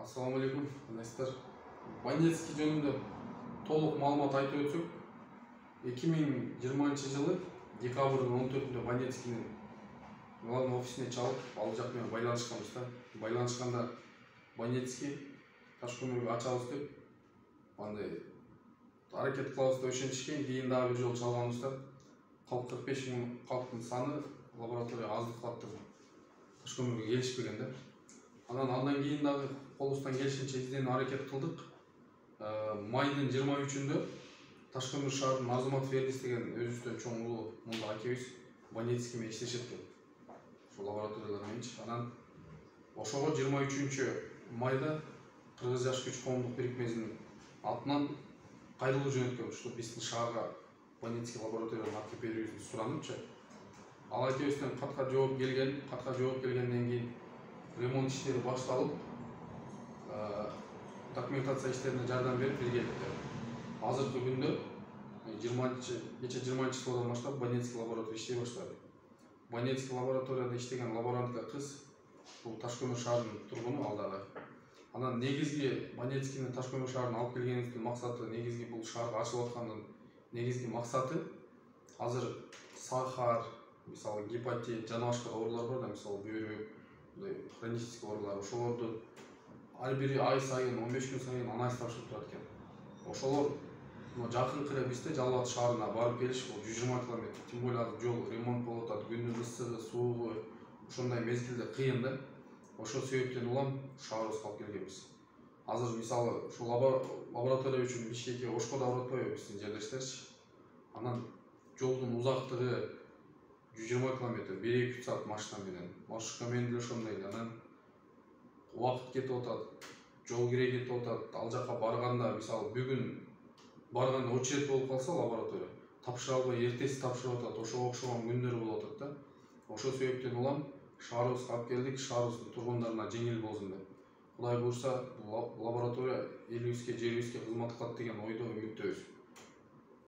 Assalamu alaikum, arkadaşlar. Banetski жөнүндө толук маалымат айтып өтсөк, 2020 жылы декабрдын 14-ндө Банетскинин главный офисине чалып, ал жак менен байланышканбыз да. Байланышканда Банетский Ташкөмүргө ачабыз деп, андай аракет кылабыз деп ишенишкен. Кийин дагы бир жолу чалганбызда 45 000 калктын саны лаборатория аздык кылат деп Ташкөмүргө келишпеген да. Андан кийин дагы колубуздан келишинче изденүү аракет кылдык. Майдын 23-үндө Ташкөмүр шаарынын Арзуматов Эрдис деген өзүбүздөн чоң улуу мулда акебиз Банетский менен иштешет экен. Ошол лабораториялар мененчи. Анан ошого 23-майда Кыргыз жаш күч коомдук бирикмесинин атынан кайрылуу жөнөткөн, ушул биздин шаарга Банетский лабораторияны алып берүүбүздү суранычы. Ал акебизден катка жооп келгенден кийин ремонт иштери башталып, документация иштерине жардам берип келди. Азыркы күндө 20 числодан баштап Банетский лаборатория иштей баштады. Банетский лабораторияда иштеген лаборантка кыз бул Ташкөмүр шаарынын тургуну ал дагы. Анан негизги Банетскини Ташкөмүр шаарына алып келгенибиздин максаты, негизги бул шаарга ачылып аткандын негизги максаты азыр сахар, мисалы гепатит, жана башка оорулар бар да, мисалы бөйрөк, хронический оорулар, ошолорду ар бири ай сайын 15 күн сайын анализ тапшырып турат экен. Ошолор жакынкы эле бизде Жалал Абад шаарына барып келиш, бул 120 километр. Тем более азыр жол ремонт болуп атат, күндүн ысыгы, суугу ошондой мезгилде кыйын да. Ошол себептен улам шаарыбызга алып келгенбиз. Азыр мисалы ушул лаборатория үчүн Бишкекке Ошко да барып атпайбы биздин жерлештерчи. Анан жолдун узактыгы 120 километр, 1-2 саат машина менен. Маршрутка менен деле ошондой. Анан убакыт кетип атат, жол кире кетип атат. Ал жака барганда, мисалы бүгүн барганда очередь болуп калса лаборатория, тапшыра албай эртеси тапшырып атат. Ошого окшогон күндөр болуп атат да. Ошол себептен улам шаарыбызга алып келдик, шаарыбыздын тургундарына жеңил болсун деп. Кудай буйрса, бул лаборатория элибизге, жерибизге кызмат кылат деген ойдо, үмүттөбүз.